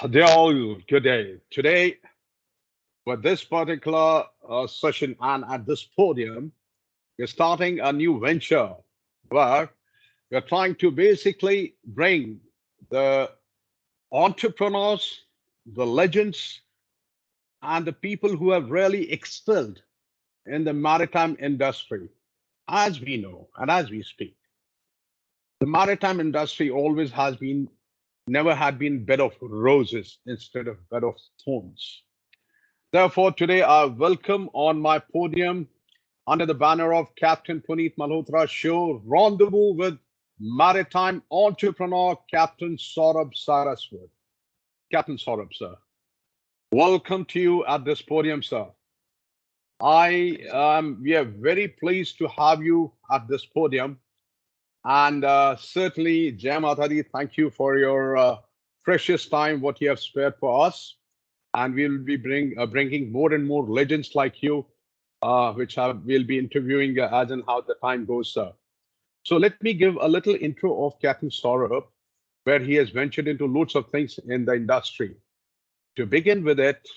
They're all good day. Today, with this particular session and at this podium, we're starting a new venture where we're trying to basically bring the entrepreneurs, the legends, and the people who have really excelled in the maritime industry. As we know and as we speak, the maritime industry always has been, never had been bed of roses instead of bed of thorns. Therefore, today I welcome on my podium under the banner of Captain Puneet Malhotra'S show, Rendezvous with Maritime Entrepreneur Captain Saurabh Saraswat. Captain Saurabh, sir. Welcome to you at this podium, sir. We are very pleased to have you at this podium. And certainly, Jai Mata Di, thank you for your precious time, what you have spared for us. And we'll be bringing more and more legends like you, we'll be interviewing as and how the time goes, sir. So let me give a little intro of Captain Saurabh, where he has ventured into loads of things in the industry. To begin with it,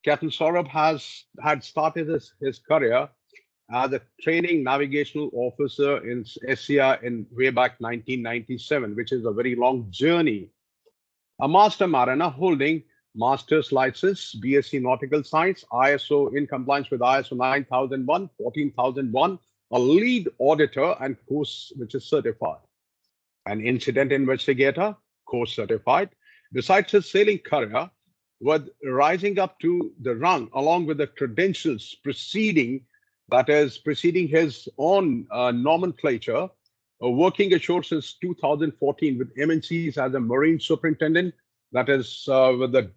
Captain Saurabh had started his career as a training navigational officer in SCR in way back 1997, which is a very long journey. A master mariner holding master's license, BSc Nautical Science, ISO in compliance with ISO 9001, 14001, a lead auditor and course which is certified, an incident investigator, course certified. Besides his sailing career, with rising up to the rung along with the credentials preceding his own nomenclature, working ashore since 2014 with MNCs as a marine superintendent, that is on the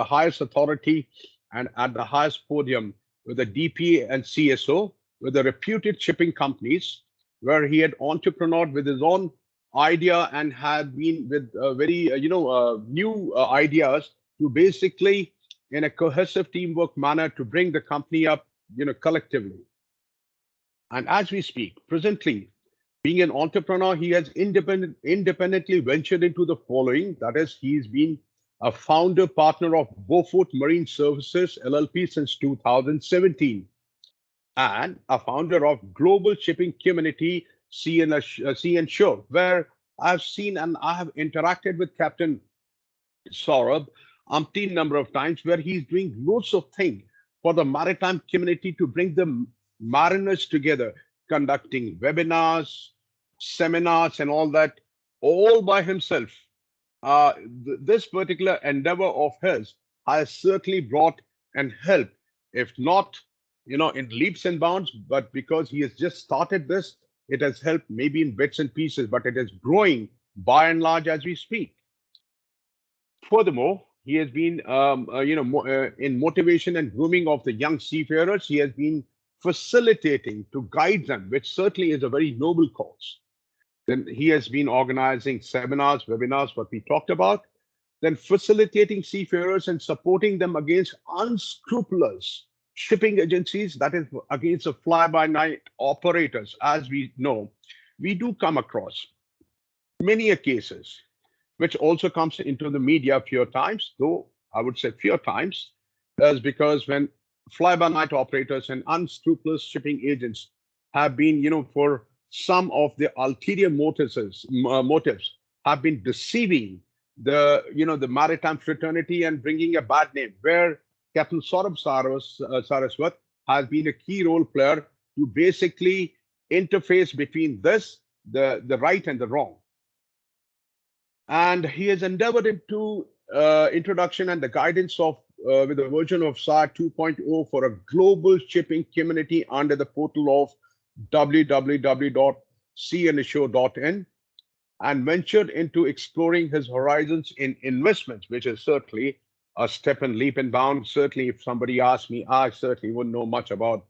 highest authority and at the highest podium with the DPA and CSO, with the reputed shipping companies, where he had entrepreneured with his own idea and had been with very new ideas to basically in a cohesive teamwork manner to bring the company up collectively. And as we speak, presently, being an entrepreneur, he has independently ventured into the following. That is, he's been a founder partner of Beaufort Marine Services LLP since 2017 and a founder of Global Shipping Community Sea and Shore, where I've seen and I have interacted with Captain Saurabh umpteen number of times, where he's doing loads of things for the maritime community to bring the mariners together, conducting webinars, seminars, and all that, all by himself. This particular endeavor of his has certainly brought and helped, if not, in leaps and bounds, but because he has just started this, it has helped maybe in bits and pieces, but it is growing by and large as we speak. Furthermore, he has been, in motivation and grooming of the young seafarers. He has been facilitating to guide them, which certainly is a very noble cause. Then he has been organizing seminars, webinars, what we talked about. Then facilitating seafarers and supporting them against unscrupulous shipping agencies, that is against the fly-by-night operators. As we know, we do come across many cases, which also comes into the media a few times, though I would say few times, is because when fly-by-night operators and unscrupulous shipping agents have been, for some of the ulterior motives have been deceiving the maritime fraternity and bringing a bad name, where Captain Saurabh Saraswat has been a key role player to basically interface between the right and the wrong. And he has endeavored into introduction and the guidance of with a version of SAR 2.0 for a global shipping community under the portal of www.seaandshore.in, and ventured into exploring his horizons in investments, which is certainly a step and leap and bound. Certainly, if somebody asked me, I certainly wouldn't know much about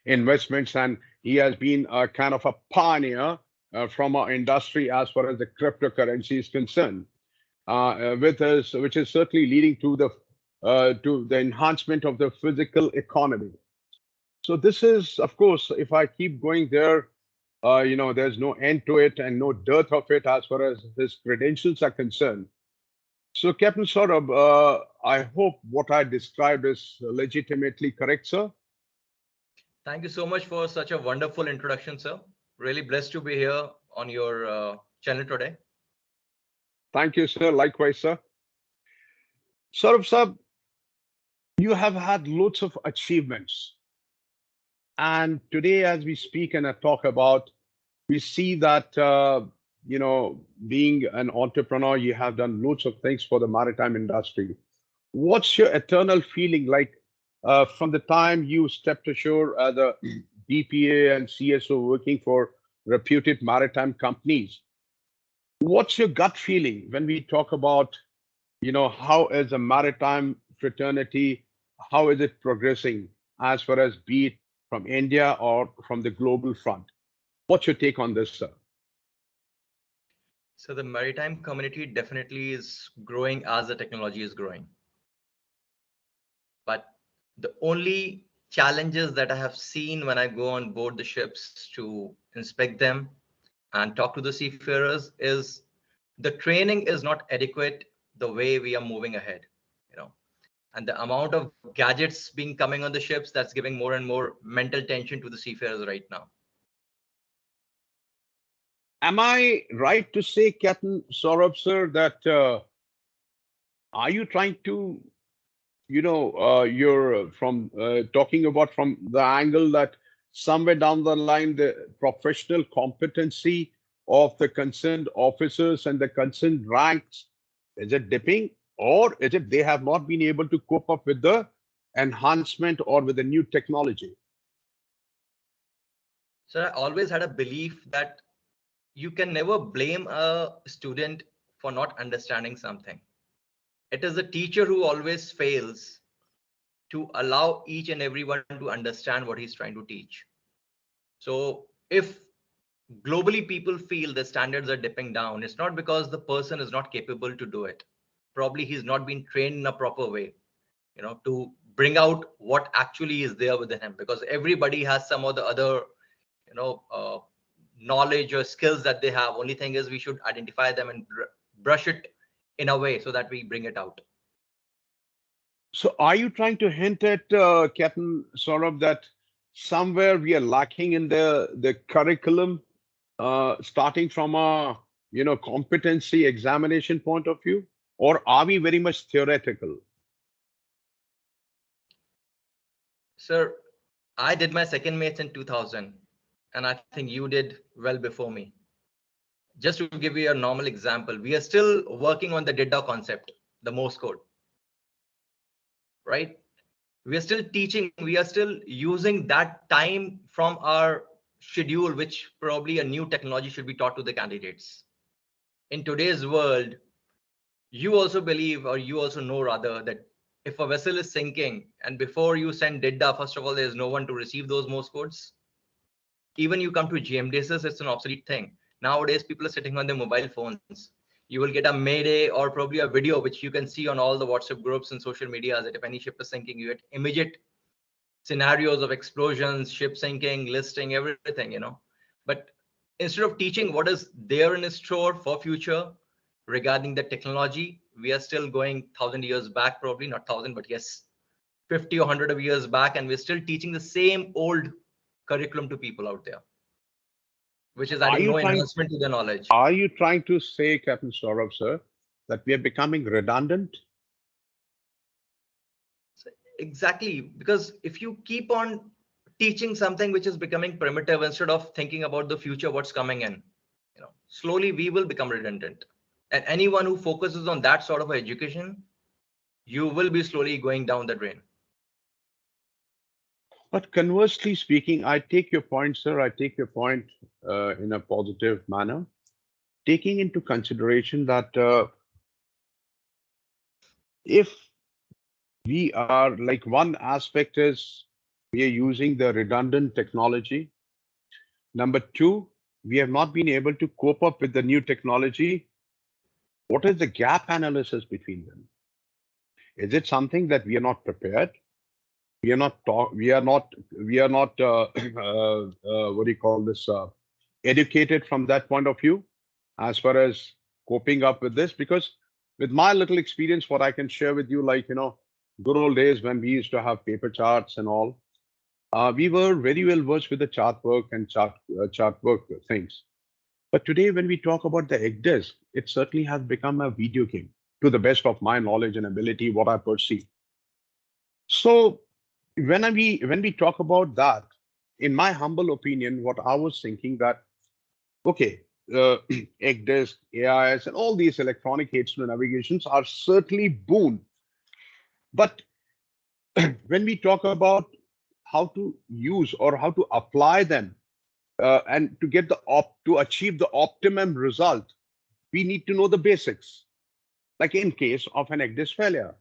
investments, and he has been a kind of a pioneer from our industry as far as the cryptocurrency is concerned, which is certainly leading to the enhancement of the physical economy. So this is, of course, if I keep going there, there's no end to it and no dearth of it as far as his credentials are concerned. So, Captain Saurabh, I hope what I described is legitimately correct, sir. Thank you so much for such a wonderful introduction, sir. Really blessed to be here on your channel today. Thank you, sir. Likewise, sir. Saurabh, sir, you have had loads of achievements. And today, as we speak and I talk about, we see that, being an entrepreneur, you have done loads of things for the maritime industry. What's your eternal feeling like from the time you stepped ashore as a DPA and CSO working for reputed maritime companies? What's your gut feeling when we talk about, how is a maritime fraternity, how is it progressing as far as be it from India or from the global front? What's your take on this, sir? So the maritime community definitely is growing as the technology is growing. But the only challenges that I have seen when I go on board the ships to inspect them and talk to the seafarers is the training is not adequate the way we are moving ahead, you know. And the amount of gadgets being coming on the ships, that's giving more and more mental tension to the seafarers right now. Am I right to say, Captain Saurabh, sir, that are you trying to, you're from talking about from the angle that somewhere down the line, the professional competency of the concerned officers and the concerned ranks, is it dipping or is it they have not been able to cope up with the enhancement or with the new technology? So I always had a belief that you can never blame a student for not understanding something. It is the teacher who always fails to allow each and everyone to understand what he's trying to teach. So if globally people feel the standards are dipping down, it's not because the person is not capable to do it. Probably he's not been trained in a proper way, to bring out what actually is there within him, because everybody has some of the other, you know, uh, knowledge or skills that they have. Only thing is we should identify them and brush it in a way so that we bring it out. So are you trying to hint at, Captain Saurabh, that somewhere we are lacking in the curriculum, starting from a competency examination point of view, or are we very much theoretical? Sir, I did my second mates in 2000, and I think you did well before me. Just to give you a normal example, we are still working on the data concept, the Morse code, right? We are still teaching, we are still using that time from our schedule, which probably a new technology should be taught to the candidates. In today's world, you also believe, or you also know rather, that if a vessel is sinking and before you send data, first of all, there is no one to receive those Morse codes. Even you come to GMDSS, it's an obsolete thing. Nowadays, people are sitting on their mobile phones. You will get a mayday or probably a video, which you can see on all the WhatsApp groups and social media, that if any ship is sinking, you get immediate scenarios of explosions, ship sinking, listing, everything. But instead of teaching what is there in store for future regarding the technology, we are still going 1,000 years back, probably not 1,000, but yes, 50 or 100 of years back, and we're still teaching the same old curriculum to people out there, which is Are adding you no trying enhancement to their knowledge. are you trying to say, Captain Saurabh, sir, that we are becoming redundant? So exactly, because if you keep on teaching something which is becoming primitive instead of thinking about the future, what's coming in, slowly we will become redundant. And anyone who focuses on that sort of education, you will be slowly going down the drain. But conversely speaking, I take your point, sir. I take your point in a positive manner, taking into consideration that if we are like one aspect is we are using the redundant technology. Number two, we have not been able to cope up with the new technology. What is the gap analysis between them? Is it something that we are not prepared? We are not talk, we are not what do you call this educated from that point of view as far as coping up with this, because With my little experience, what I can share with you, like, good old days when we used to have paper charts and all, we were very well versed with the chart work and chart work things. But today, when we talk about the egg disk, it certainly has become a video game, to the best of my knowledge and ability, what I perceive. So when we talk about that, in my humble opinion, what I was thinking that okay, uh, egg disk, AIS, and all these electronic aids to navigations are certainly boon. But when we talk about how to use or how to apply them and to get to achieve the optimum result, we need to know the basics. Like in case of an egg disk failure,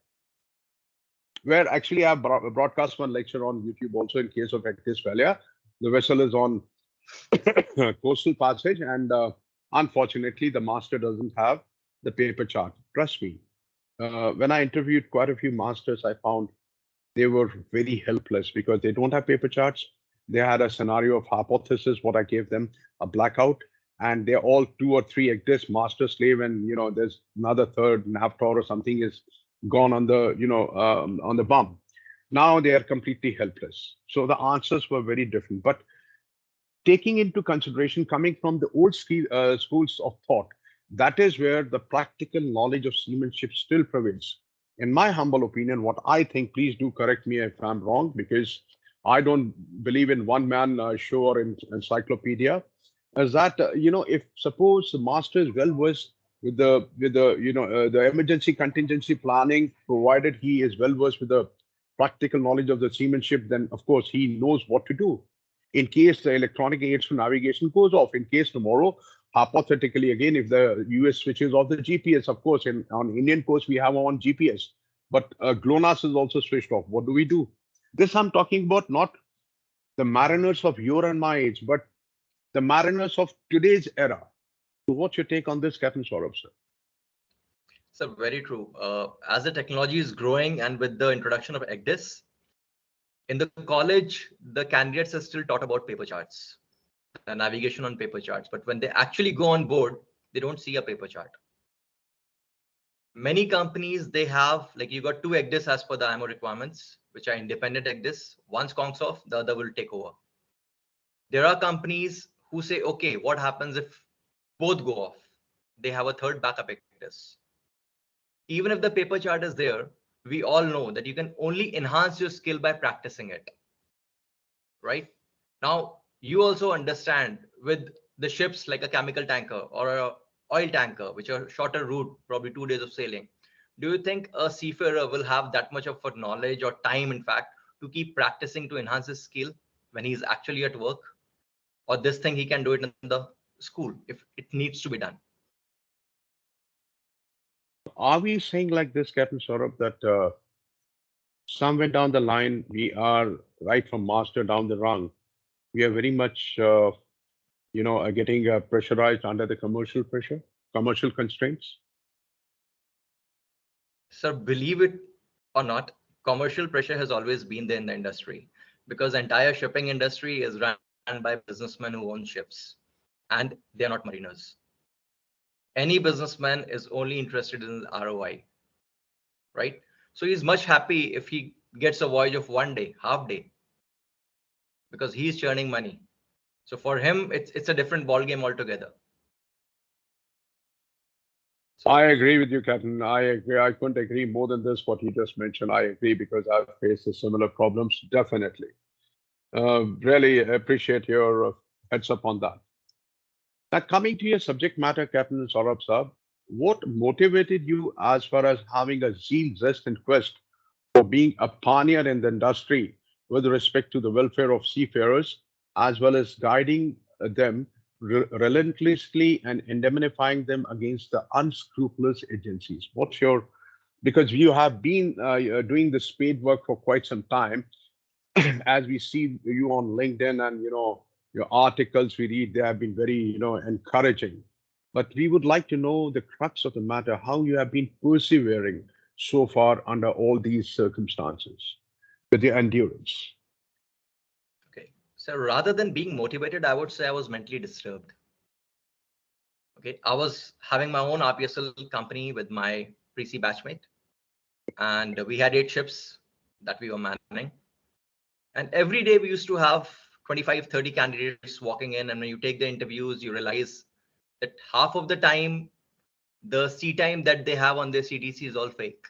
where actually I've broadcast one lecture on YouTube also in case of egg disk failure. The vessel is on coastal passage, and unfortunately, the master doesn't have the paper chart. Trust me, when I interviewed quite a few masters, I found they were very helpless because they don't have paper charts. They had a scenario of hypothesis, what I gave them, a blackout, and they're all two or three exist master slave, and there's another third Navtor or something is gone on the on the bump. Now they are completely helpless. So the answers were very different. But taking into consideration coming from the old schools of thought, that is where the practical knowledge of seamanship still prevails. In my humble opinion, what I think, please do correct me if I'm wrong, because I don't believe in one man show or in encyclopedia, is that if suppose the master is well versed with the emergency contingency planning, provided he is well versed with the practical knowledge of the seamanship, then of course he knows what to do in case the electronic aids to navigation goes off. In case tomorrow, hypothetically again, if the US switches off the GPS, of course, on Indian coast we have on GPS, but GLONASS is also switched off. What do we do? This I'm talking about not the mariners of your and my age, but the mariners of today's era. So what's your take on this, Captain Saurabh, sir? So very true. As the technology is growing and with the introduction of EGDIS, in the college, the candidates are still taught about paper charts, the navigation on paper charts. But when they actually go on board, they don't see a paper chart. Many companies, they have, like you got two EGDIS as per the IMO requirements, which are independent EGDIS. One conks off, the other will take over. There are companies who say, okay, what happens if both go off? They have a third backup EGDIS. Even if the paper chart is there, we all know that you can only enhance your skill by practicing it. Right? Now, you also understand with the ships like a chemical tanker or a oil tanker, which are shorter route, probably 2 days of sailing. Do you think a seafarer will have that much of a knowledge or time, in fact, to keep practicing to enhance his skill when he's actually at work? Or this thing he can do it in the school if it needs to be done? Are we saying like this, Captain Saurabh, that somewhere down the line, we are right from master down the rung, we are very much, getting pressurized under the commercial pressure, commercial constraints? Sir, believe it or not, commercial pressure has always been there in the industry because the entire shipping industry is run by businessmen who own ships and they're not mariners. Any businessman is only interested in ROI, right? So he's much happy if he gets a voyage of 1 day, half day, because he's churning money. So for him, it's a different ball game altogether. I So agree with you, Captain. I agree. I couldn't agree more than this, what you just mentioned. I agree because I've faced the similar problems, definitely. Really appreciate your heads up on that. Now, coming to your subject matter, Captain Saurabh Saab, what motivated you as far as having a zeal, zest, and quest for being a pioneer in the industry with respect to the welfare of seafarers, as well as guiding them relentlessly and indemnifying them against the unscrupulous agencies? What's your, because you have been doing the spade work for quite some time, as we see you on LinkedIn and your articles we read, they have been very encouraging. But we would like to know the crux of the matter, how you have been persevering so far under all these circumstances with the endurance. okay. So rather than being motivated, I would say I was mentally disturbed. Okay. I was having my own RPSL company with my pre-C batchmate, and we had 8 ships that we were manning. And every day we used to have 25, 30 candidates walking in. And when you take the interviews, you realize that half of the time, the sea time that they have on their CDC is all fake.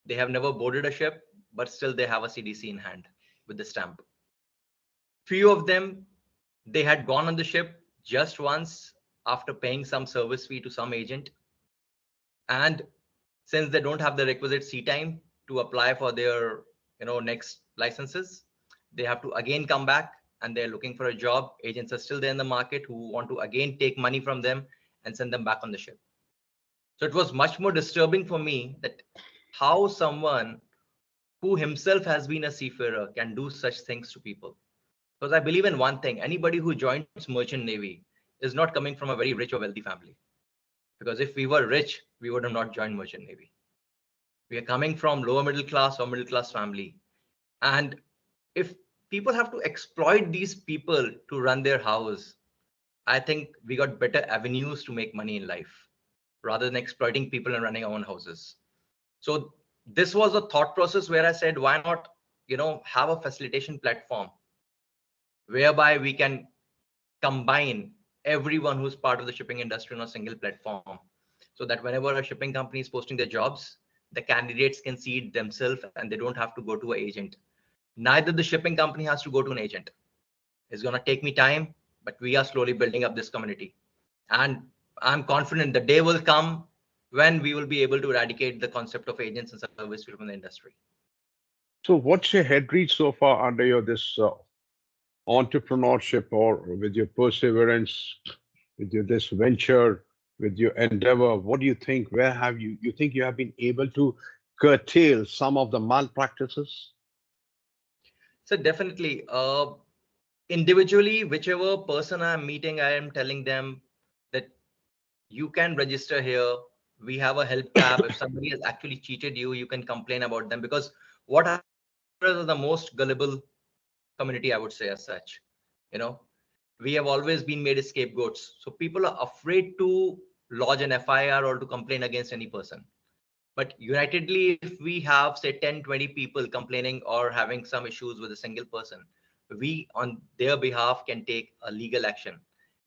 They have never boarded a ship, but still they have a CDC in hand with the stamp. Few of them, they had gone on the ship just once after paying some service fee to some agent. And since they don't have the requisite sea time to apply for their next licenses, they have to again come back and they're looking for a job. Agents are still there in the market who want to again take money from them and send them back on the ship. So it was much more disturbing for me that how someone who himself has been a seafarer can do such things to people. Because I believe in one thing: anybody who joins merchant navy is not coming from a very rich or wealthy family. Because if we were rich, we would have not joined merchant navy. We are coming from lower middle class or middle class family. And if people have to exploit these people to run their house, I think we got better avenues to make money in life rather than exploiting people and running our own houses. So this was a thought process where I said, why not, have a facilitation platform whereby we can combine everyone who's part of the shipping industry on a single platform, so that whenever a shipping company is posting their jobs, the candidates can see it themselves and they don't have to go to an agent. Neither the shipping company has to go to an agent. It's going to take me time, but we are slowly building up this community. And I'm confident the day will come when we will be able to eradicate the concept of agents and service fee from the industry. So, what's your head reach so far under your this entrepreneurship, or with your perseverance, with your this venture, with your endeavor? What do you think? Where have you think you have been able to curtail some of the malpractices? So definitely, individually, whichever person I'm meeting, I am telling them that you can register here. We have a help tab. If somebody has actually cheated you, you can complain about them, because what are the most gullible community, I would say, as such. We have always been made as scapegoats. So people are afraid to lodge an FIR or to complain against any person. But unitedly, if we have, say, 10, 20 people complaining or having some issues with a single person, we on their behalf can take a legal action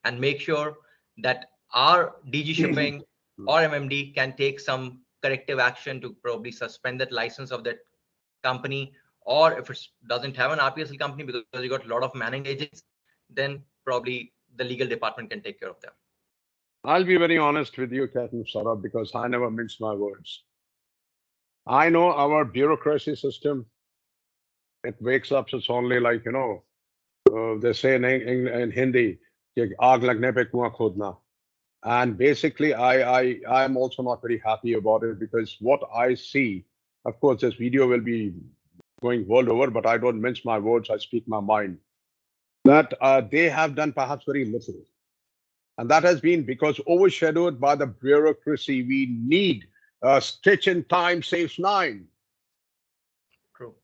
and make sure that our DG shipping or MMD can take some corrective action to probably suspend that license of that company. Or if it doesn't have an RPSL company because you got a lot of manning agents, then probably the legal department can take care of them. I'll be very honest with you, Captain Saurabh, because I never mince my words. I know our bureaucracy system. It wakes up. It's only like they say in Hindi, कि आग लगने पे कुआं खोदना. And basically, I'm also not very happy about it, because what I see, of course, this video will be going world over, but I don't mince my words. I speak my mind. That they have done perhaps very little. And that has been because overshadowed by the bureaucracy. We need a stitch in time saves nine. True.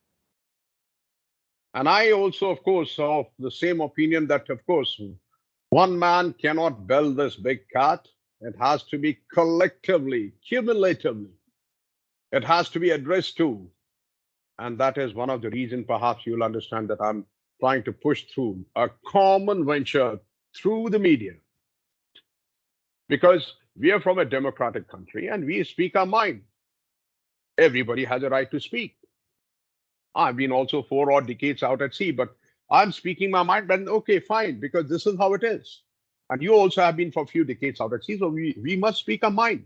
And I also, of course, of the same opinion that, of course, one man cannot bell this big cat. It has to be collectively, cumulatively. It has to be addressed to. And that is one of the reasons, perhaps you'll understand, that I'm trying to push through a common venture through the media. Because we are from a democratic country and we speak our mind. Everybody has a right to speak. I've been also 4 odd decades out at sea, but I'm speaking my mind. But okay, fine, because this is how it is. And you also have been for a few decades out at sea, so we must speak our mind.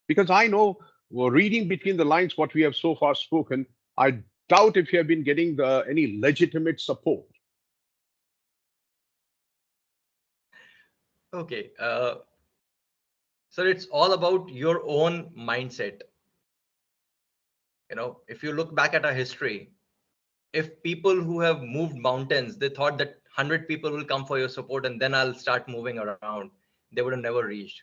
Because I know, reading between the lines what we have so far spoken, I doubt if you have been getting any legitimate support. Okay. So it's all about your own mindset. If you look back at our history, if people who have moved mountains, they thought that 100 people will come for your support and then I'll start moving around, they would have never reached.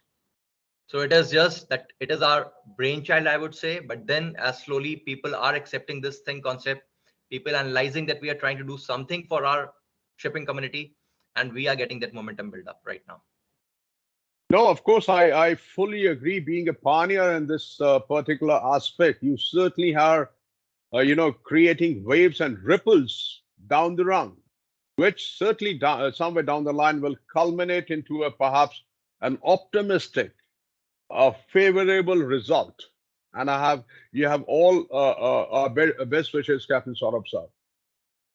So it is just that it is our brainchild, I would say. But then as slowly people are accepting this concept, people analyzing that we are trying to do something for our shipping community, and we are getting that momentum build up right now. No, of course, I fully agree. Being a pioneer in this particular aspect, you certainly are, creating waves and ripples down the run, which certainly somewhere down the line will culminate into a perhaps an optimistic, favorable result. And you have all our best wishes, Captain Saurabh sir.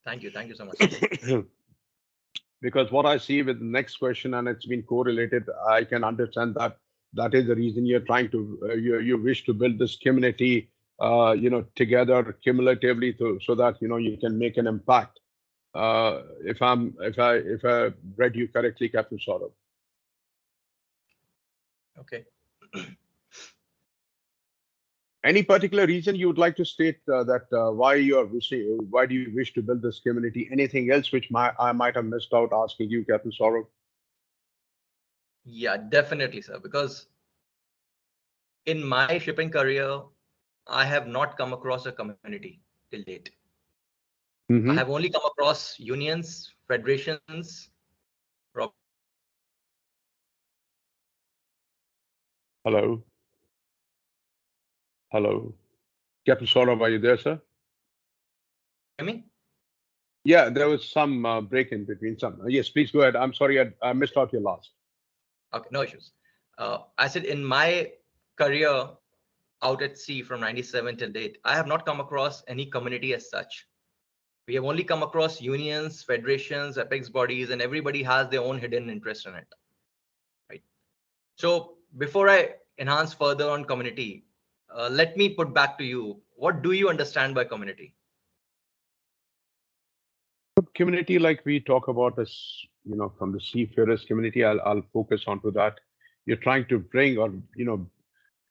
Thank you. Thank you so much, sir. Because what I see with the next question, and it's been correlated, I can understand that that is the reason you're trying to you wish to build this community, together cumulatively, so that you can make an impact. If I read you correctly, Captain Saurabh. Okay. Any particular reason you would like to state that why do you wish to build this community? Anything else which I might have missed out asking you, Captain Saurabh? Yeah, definitely, sir. Because in my shipping career, I have not come across a community till date. I Mm-hmm. have only come across unions, federations. Hello, hello, Captain Saurabh, are you there, sir? Hear me? Yeah, there was some break in between. Yes, please go ahead. I'm sorry, I missed out your last. Okay, no issues. I said in my career out at sea from 97 till date, I have not come across any community as such. We have only come across unions, federations, apex bodies, and everybody has their own hidden interest in it. Right. So before I enhance further on community, let me put back to you, what do you understand by community? Community, like we talk about this, from the seafarers community, I'll focus onto that. You're trying to bring, or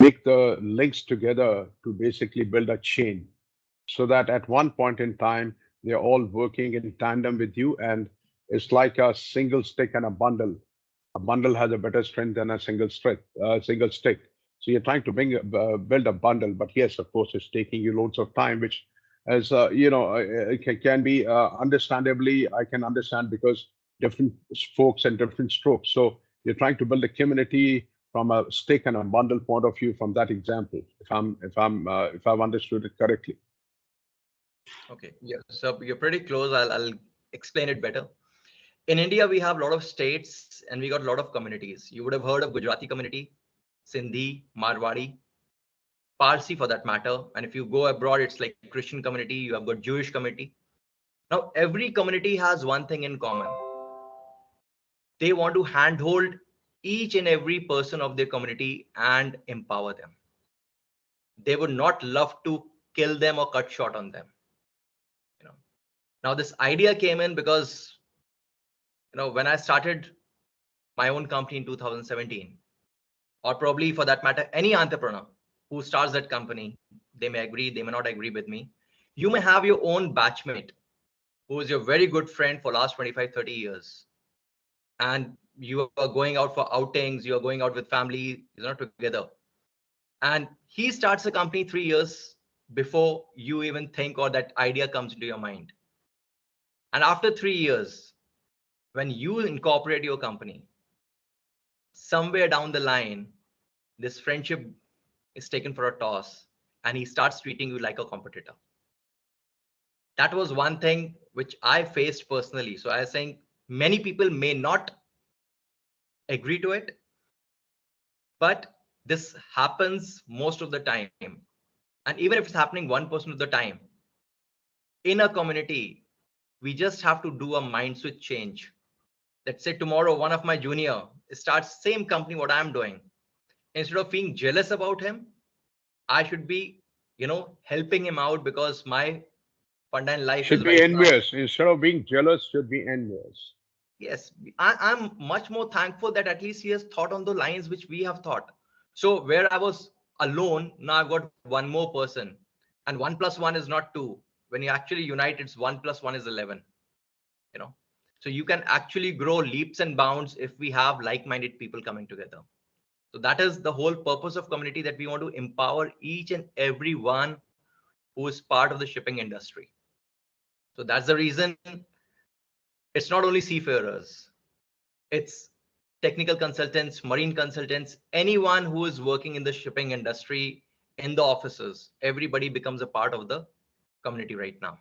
make the links together to basically build a chain, so that at one point in time they're all working in tandem with you, and it's like a single stick and a bundle. A bundle has a better strength than a single stick. So you're trying to build a bundle, but yes, of course, it's taking you loads of time, which, as it can be understandably, I can understand, because different folks and different strokes. So you're trying to build a community from a stick and a bundle point of view, from that example, if I've understood it correctly. Okay, yeah, so you're pretty close. I'll explain it better. In India, we have a lot of states and we got a lot of communities. You would have heard of Gujarati community, Sindhi, Marwadi, Parsi for that matter. And if you go abroad, it's like Christian community, you have got Jewish community. Now, every community has one thing in common. They want to handhold each and every person of their community and empower them. They would not love to kill them or cut short on them. You know. Now, this idea came in because, when I started my own company in 2017, or probably for that matter, any entrepreneur who starts that company, they may agree, they may not agree with me. You may have your own batchmate who is your very good friend for last 25, 30 years. And you are going out for outings, you are going out with family, together. And he starts a company 3 years before you even think or that idea comes into your mind. And after 3 years, when you incorporate your company, somewhere down the line, this friendship is taken for a toss and he starts treating you like a competitor. That was one thing which I faced personally. So I was saying many people may not agree to it, but this happens most of the time. And even if it's happening 1% of the time in a community, we just have to do a mind switch change. Let's say tomorrow, one of my junior starts same company, what I'm doing. Instead of being jealous about him, I should be, helping him out because my funda in life Should is be right now. envious instead of being jealous. Should be envious. Yes, I'm much more thankful that at least he has thought on the lines which we have thought. So where I was alone, now I've got one more person, and 1 + 1 is not 2. When you actually unite, it's 1 + 1 is 11. You know, so you can actually grow leaps and bounds if we have like-minded people coming together. So that is the whole purpose of community, that we want to empower each and every one who is part of the shipping industry. So that's the reason it's not only seafarers, it's technical consultants, marine consultants, anyone who is working in the shipping industry, in the offices, everybody becomes a part of the community right now.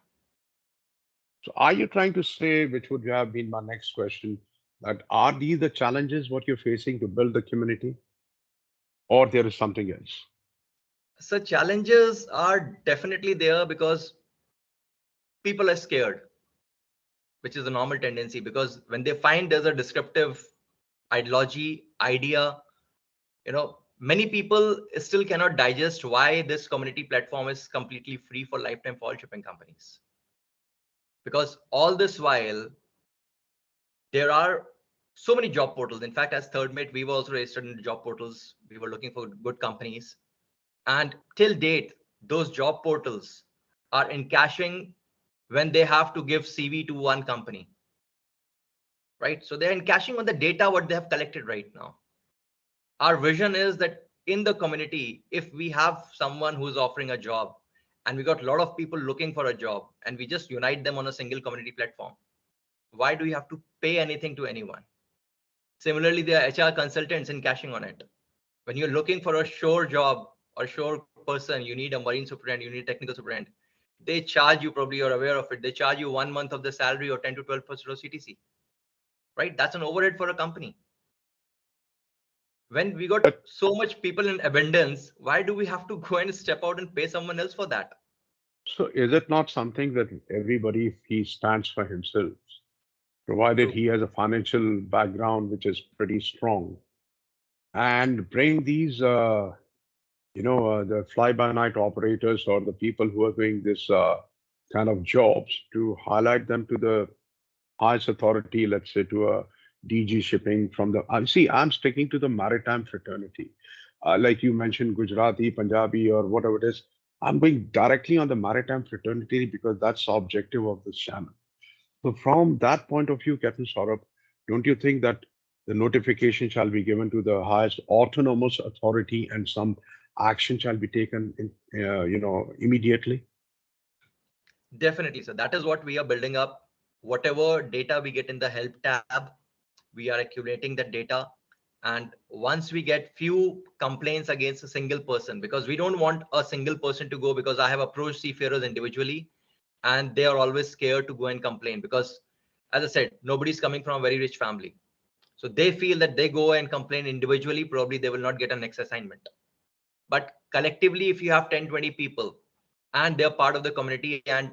So are you trying to say, which would have been my next question, that are these the challenges what you're facing to build the community, or there is something else? So challenges are definitely there because people are scared, which is a normal tendency, because when they find there's a descriptive ideology, idea, many people still cannot digest why this community platform is completely free for lifetime for all shipping companies. Because all this while, there are so many job portals. In fact, as third mate, we were also registered in the job portals. We were looking for good companies. And till date, those job portals are encashing when they have to give CV to one company, right? So they're encashing on the data what they have collected right now. Our vision is that in the community, if we have someone who's offering a job and we got a lot of people looking for a job and we just unite them on a single community platform, why do you have to pay anything to anyone? Similarly, there are HR consultants in cashing on it. When you're looking for a shore job or shore person, you need a marine superintendent, you need a technical superintendent. They charge you, probably you're aware of it, they charge you 1 month of the salary or 10 to 12% of CTC, right? That's an overhead for a company. When we got But so much people in abundance, why do we have to go and step out and pay someone else for that? so is it not something that everybody, if he stands for himself, provided True. he has a financial background which is pretty strong, and bring these, the fly-by-night operators or the people who are doing this kind of jobs, to highlight them to the highest authority, let's say to a DG shipping from the. See, I'm sticking to the maritime fraternity. Like you mentioned, Gujarati, Punjabi, or whatever it is. I'm going directly on the maritime fraternity because that's the objective of this channel. So from that point of view, Captain Saurabh, don't you think that the notification shall be given to the highest autonomous authority and some action shall be taken immediately? Definitely. So that is what we are building up. Whatever data we get in the help tab, we are accumulating that data. And once we get few complaints against a single person, because we don't want a single person to go, because I have approached seafarers individually and they are always scared to go and complain because, as I said, nobody's coming from a very rich family. So they feel that they go and complain individually, probably they will not get a next assignment. But collectively, if you have 10, 20 people and they're part of the community, and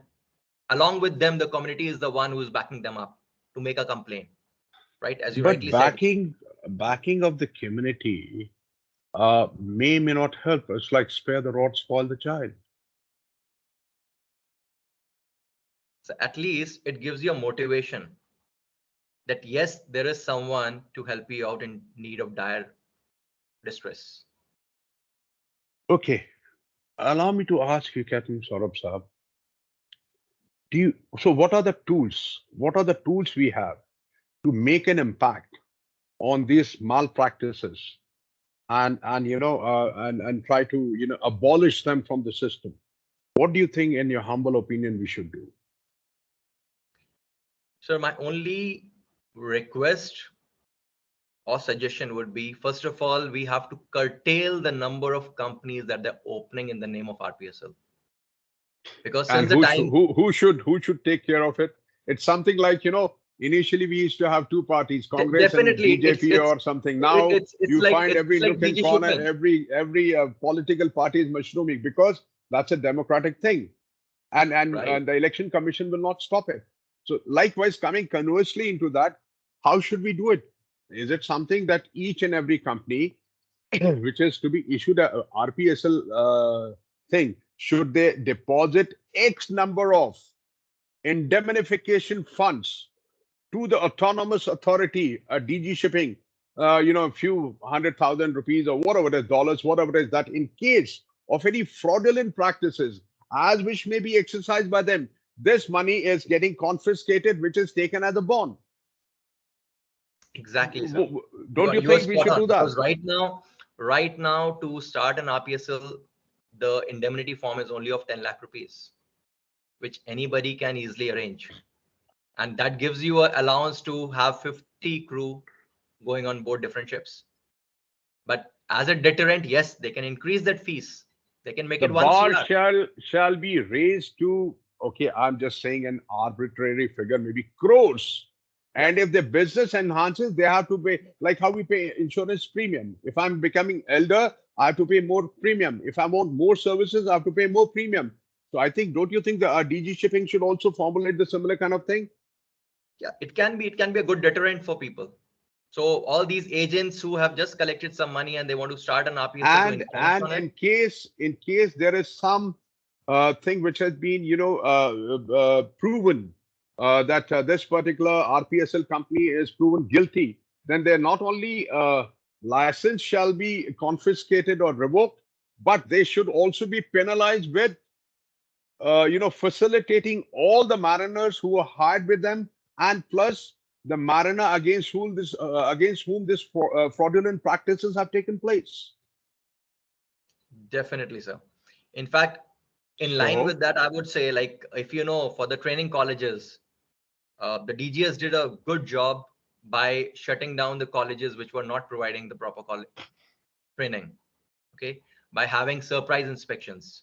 along with them, the community is the one who is backing them up to make a complaint, right? As you But rightly said. backing of the community may not help us, like spare the rod, spoil the child. So at least it gives you a motivation that yes, there is someone to help you out in need of dire distress. Okay, allow me to ask you, Captain Saurabh Saab, so what are the tools? What are the tools we have to make an impact on these malpractices and try to abolish them from the system? What do you think, in your humble opinion, we should do? So my only request or suggestion would be, first of all, we have to curtail the number of companies that they're opening in the name of RPSL. Because And since the time, who should take care of it? It's something like, initially we used to have two parties, Congress and definitely BJP or something. Now it's you like find it's every like nook and DG corner, shipping, every political party is mushrooming because that's a democratic thing, right? and the election commission will not stop it. So likewise, coming conversely into that, how should we do it? Is it something that each and every company which is to be issued a RPSL thing, should they deposit X number of indemnification funds to the autonomous authority, DG shipping, a few 100,000 rupees or whatever it is, dollars, whatever it is, that in case of any fraudulent practices, as which may be exercised by them, this money is getting confiscated, which is taken as a bond. Exactly, sir. Don't you You are think we spot should on, do because that? right now to start an RPSL, the indemnity form is only of 10 lakh rupees, which anybody can easily arrange. And that gives you an allowance to have 50 crew going on board different ships. But as a deterrent, yes, they can increase that fees. They can make The it 1 bar CR. shall be raised to, okay, I'm just saying an arbitrary figure, maybe crores. Yeah, And if the business enhances, they have to pay, like how we pay insurance premium. If I'm becoming elder, I have to pay more premium. If I want more services, I have to pay more premium. So I think, don't you think the DG shipping should also formulate the similar kind of thing? yeah, it can be a good deterrent for people. So all these agents who have just collected some money and they want to start an RPSL to enforce And on it. in case there is some thing which has been proven that this particular RPSL company is proven guilty, then their not only license shall be confiscated or revoked, but they should also be penalized with facilitating all the mariners who are hired with them, and plus the mariner against whom this fraudulent practices have taken place. Definitely, sir. In fact, in line So with that, I would say, like, if you know, for the training colleges, the DGS did a good job by shutting down the colleges which were not providing the proper training. Okay, by having surprise inspections.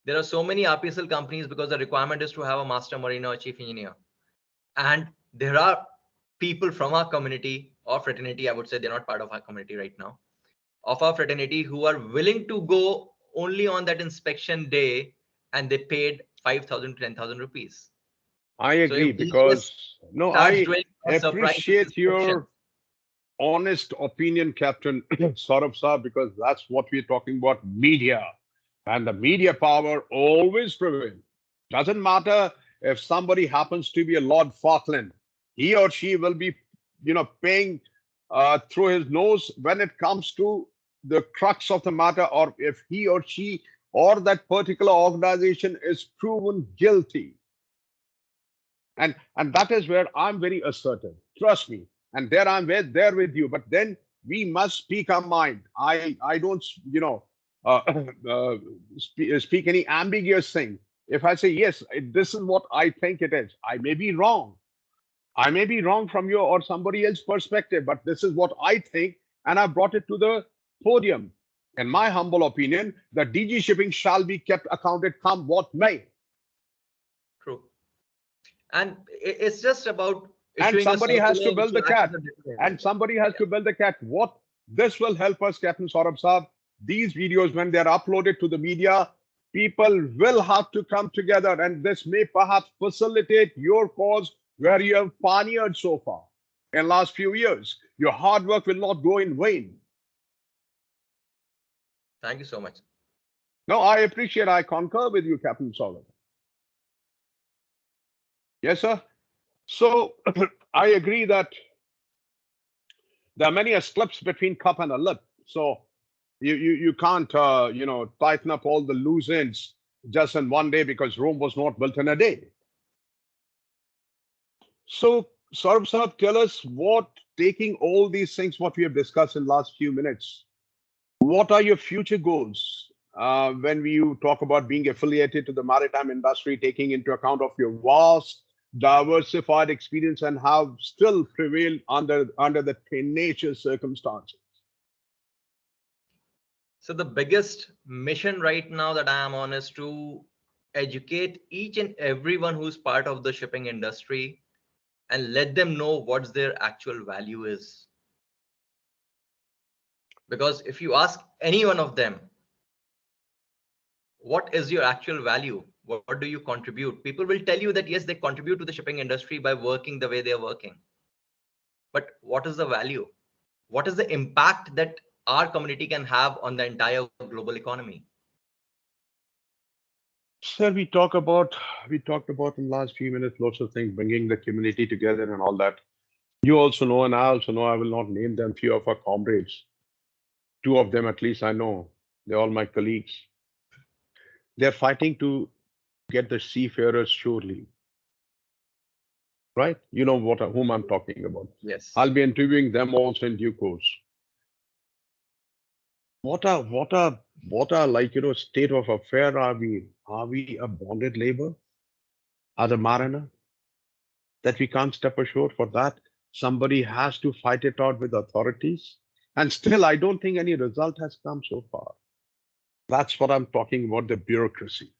There are so many RPSL companies because the requirement is to have a master mariner or chief engineer, and there are people from our community or fraternity. I would say they're not part of our community right now, of our fraternity, who are willing to go only on that inspection day, and they paid 5,000 to 10,000 rupees. I So agree if DGS because no, starts I doing a surprise appreciate inspection, your honest opinion, Captain Saurabh sir, because that's what we're talking about, media. And the media power always prevails. Doesn't matter if somebody happens to be a Lord Falkland, he or she will be, paying through his nose when it comes to the crux of the matter, or if he or she or that particular organization is proven guilty. And that is where I'm very assertive. Trust me. And there I'm there with you. But then we must speak our mind. I don't uh, speak any ambiguous thing. If I say yes, this is what I think it is, I may be wrong. I may be wrong from your or somebody else's perspective, but this is what I think, and I brought it to the podium. In my humble opinion, the DG shipping shall be kept accounted come what may. true. And it's just about And issuing a somebody has to circular which build the will act as cat. a deterrent. And somebody has to build the cat. What this will help us, Captain Saurabh Saab. These videos, when they're uploaded to the media, people will have to come together, and this may perhaps facilitate your cause where you have pioneered so far in last few years. Your hard work will not go in vain. Thank you so much. No, I concur with you, Captain Saurabh. Yes, sir. So I agree that there are many a slips between cup and a lip. So you can't tighten up all the loose ends just in one day, because Rome was not built in a day. So Saurabh Saab, tell us, what, taking all these things what we have discussed in last few minutes, what are your future goals when you talk about being affiliated to the maritime industry, taking into account of your vast, diversified experience and have still prevailed under the tenacious circumstances? So the biggest mission right now that I am on is to educate each and everyone who's part of the shipping industry and let them know what their actual value is. Because if you ask any one of them, what is your actual value? What do you contribute? People will tell you that yes, they contribute to the shipping industry by working the way they are working. But what is the value? What is the impact that our community can have on the entire global economy? Sir, we talked about in the last few minutes lots of things, bringing the community together and all that. You also know, and I also know, I will not name them, few of our comrades. Two of them at least I know. They're all my colleagues. They're fighting to get the seafarers surely. Right? You know whom I'm talking about. Yes. I'll be interviewing them also in due course. What are like state of affair are we? Are we a bonded labor? Are the mariner that we can't step ashore for that? Somebody has to fight it out with authorities. And still, I don't think any result has come so far. That's what I'm talking about, the bureaucracy.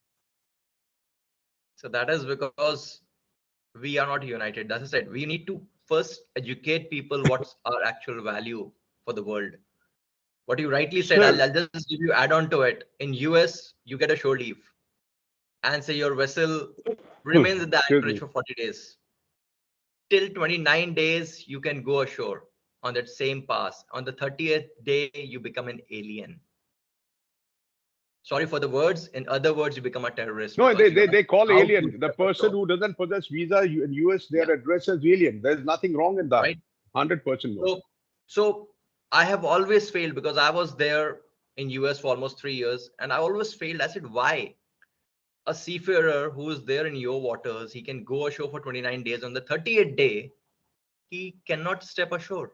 So that is because we are not united. That's I said. We need to first educate people what's our actual value for the world. What you rightly said, Sir, I'll just give you add on to it. In US, you get a shore leave, and say your vessel remains at the excuse anchorage me. for 40 days. Till 29 days, you can go ashore on that same pass. On the 30th day, you become an alien. Sorry for the words. In other words, you become a terrorist No, because you're not they call allowed to alien. The step person ashore. who doesn't possess visa in US, Yeah, they're addressed as alien. There's nothing wrong in that. right. 100% no. So I have always failed because I was there in US for almost 3 years, and I always failed. I said, why? A seafarer who is there in your waters, he can go ashore for 29 days. On the 30th day, he cannot step ashore.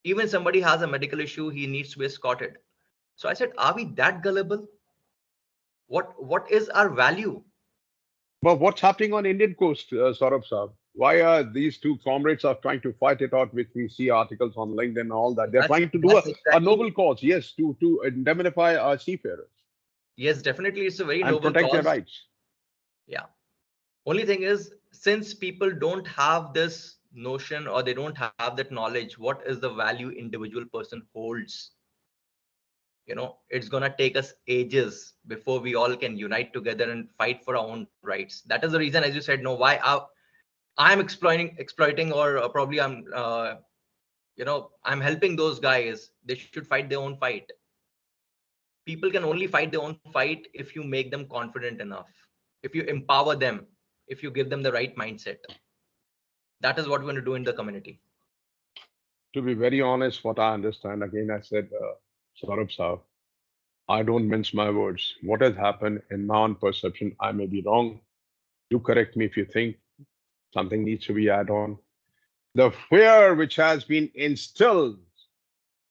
Even somebody has a medical issue, he needs to be escorted. So I said, are we that gullible? What is our value? But what's happening on Indian coast, Saurabh Saab? Why are these two comrades are trying to fight it out, which we see articles on LinkedIn and all that? They're That's trying to do that's a noble exactly, cause, yes, to indemnify our seafarers yes, definitely it's a very and noble protect their cause. rights. Yeah. Only thing is, since people don't have this notion or they don't have that knowledge, what is the value individual person holds? It's gonna take us ages before we all can unite together and fight for our own rights. That is the reason, as you said, no, why I'm exploiting, or probably I'm helping those guys. They should fight their own fight. People can only fight their own fight if you make them confident enough, if you empower them, if you give them the right mindset. That is what we're going to do in the community. To be very honest, what I understand, again, I said, Saurabh Saab, I don't mince my words. What has happened in my own perception, I may be wrong. Do correct me if you think something needs to be added on. The fear which has been instilled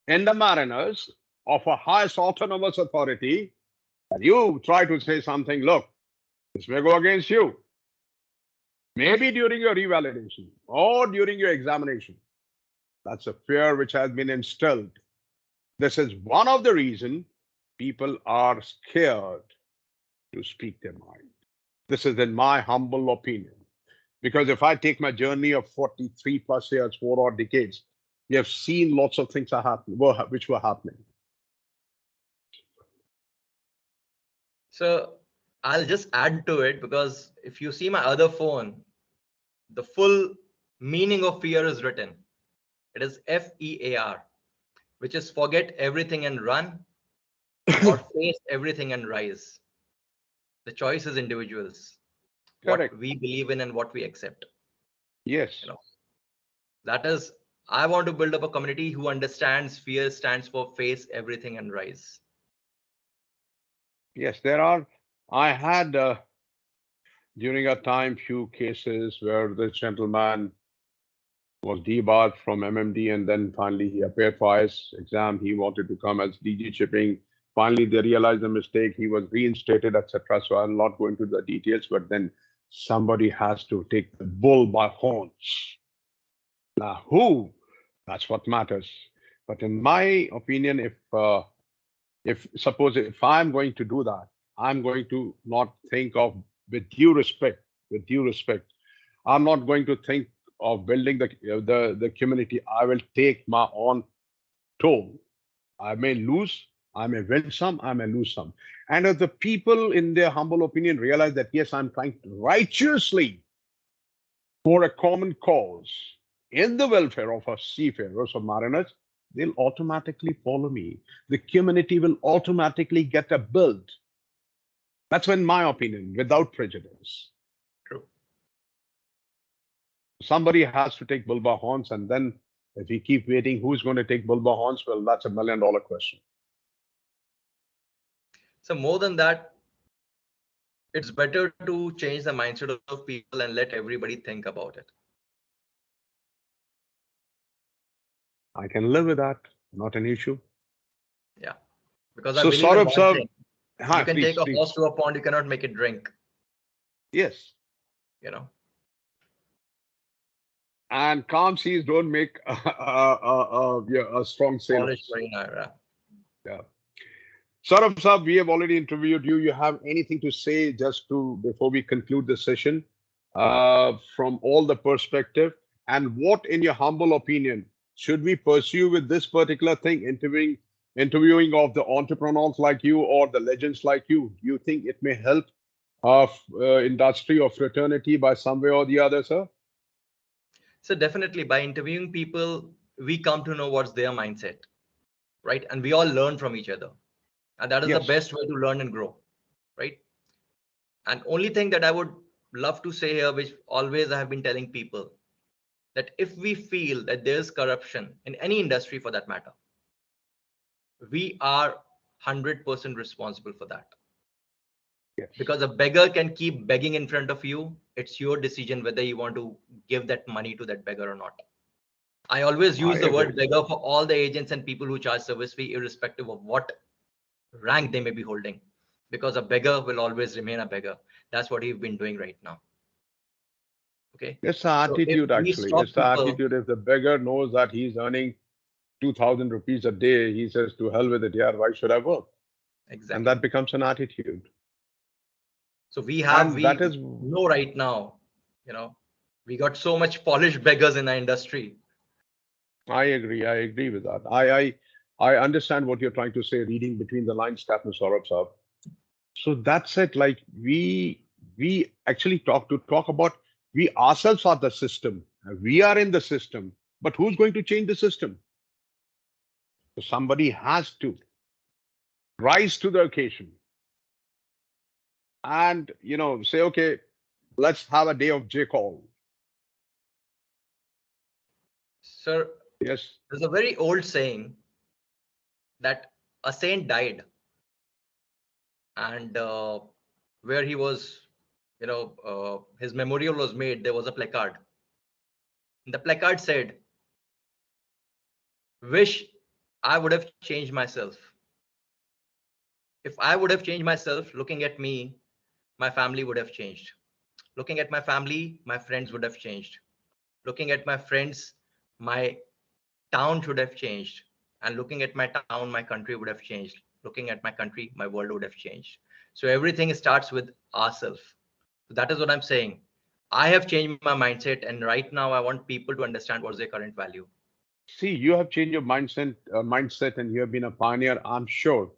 in the mariners of a highest autonomous authority, and you try to say something, look, this may go against you. Maybe during your revalidation or during your examination. That's a fear which has been instilled. This is one of the reasons people are scared to speak their mind. This is in my humble opinion. Because if I take my journey of 43 plus years, 4 odd decades, we have seen lots of things which were happening. So I'll just add to it, because if you see my other phone, the full meaning of fear is written. It is FEAR, which is forget everything and run, or face everything and rise. The choice is individuals, what Correct. we believe in and what we accept. Yes. You know, that is, I want to build up a community who understands fear stands for face everything and rise. Yes, there are. I had during a time few cases where the gentleman was debarred from MMD and then finally he appeared for his exam. He wanted to come as DG shipping. Finally, they realized the mistake. He was reinstated, etc. So I'll not go into the details, but then somebody has to take the bull by horns. Now, who? That's what matters. But in my opinion, if suppose if I'm going to do that, I'm going to not think of with due respect, I'm not going to think of building the community. I will take my own toll. I may lose, I may win some, I may lose some. And if the people, in their humble opinion, realize that yes, I'm trying to righteously for a common cause in the welfare of our seafarers or mariners, they'll automatically follow me. The community will automatically get a build. That's in my opinion, without prejudice. True. Somebody has to take bull by horns, and then if we keep waiting, who's going to take bull by horns? Well, that's $1 million question. So more than that, it's better to change the mindset of people and let everybody think about it. I can live with that, not an issue. Yeah. Because I So, believe in Saurabh one sir, thing. hi, You can please, take a horse please. to a pond, you cannot make it drink. Yes. You know. And calm seas don't make yeah, a strong Polished sailors. marina. Yeah. Saurabh Saab, we have already interviewed you. You have anything to say just to before we conclude the session from all the perspective? And what, in your humble opinion, should we pursue with this particular thing, interviewing of the entrepreneurs like you or the legends like you? Do you think it may help of industry or fraternity by some way or the other, sir? So definitely by interviewing people, we come to know what's their mindset, right? And we all learn from each other. And that is the Yes. best way to learn and grow, right? And only thing that I would love to say here, which always I have been telling people, that if we feel that there's corruption in any industry for that matter, we are 100% responsible for that. Yes. Because a beggar can keep begging in front of you. It's your decision whether you want to give that money to that beggar or not. I always I use the agree. word beggar for all the agents and people who charge service fee, irrespective of what rank they may be holding, because a beggar will always remain a beggar. That's what we've been doing right now. Okay. It's the So if attitude, we actually. stop It's the people, attitude. If the beggar knows that he's earning 2,000 rupees a day, he says, to hell with it, yeah, why should I work? And that exactly. becomes an attitude. So And that we is, know right now, you know, we got so much polished beggars in our industry. I agree. I agree with that. I understand what you're trying to say, reading between the lines, Captain Saurabh Saab. So that's it. Like we actually talk about we ourselves are the system. We are in the system, but who's going to change the system? So somebody has to rise to the occasion and say, okay, let's have a day of J call. Sir, Yes. there's a very old saying that a saint died, and where he was, his memorial was made, there was a placard. The placard said, wish I would have changed myself. If I would have changed myself, looking at me, my family would have changed. Looking at my family, my friends would have changed. Looking at my friends, my town should have changed. And looking at my town, my country would have changed. Looking at my country, my world would have changed. So everything starts with ourselves. So that is what I'm saying. I have changed my mindset, and right now I want people to understand what's their current value. See, you have changed your mindset, and you have been a pioneer. I'm sure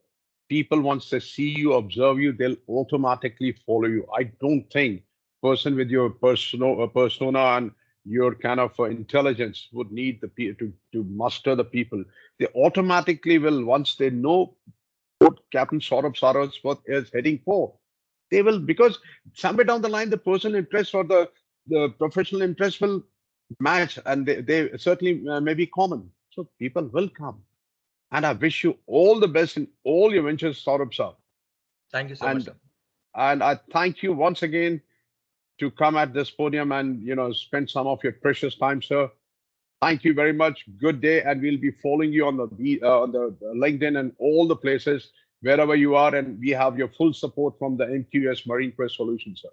people once they see you, observe you, they'll automatically follow you. I don't think person with your persona and your kind of intelligence would need to muster the people. They automatically will once they know what Captain Saraswat is heading for. They will because somewhere down the line the personal interest or the professional interest will match, and they certainly may be common. So people will come. And I wish you all the best in all your ventures, Saurabh sir. Thank you so much, And sir. and I thank you once again to come at this podium and spend some of your precious time, sir. Thank you very much. Good day, and we'll be following you on the LinkedIn and all the places wherever you are, and we have your full support from the MQS Marine Press Solutions, sir.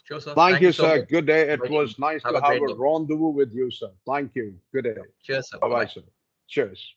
Sure, sir. Thank Thank you you, so sir. much. Good day. It Inviting me. was nice Have to a have great a day. rendezvous with you, sir. Thank you. Good day. Cheers, sir. Bye Bye bye, bye. sir. Cheers.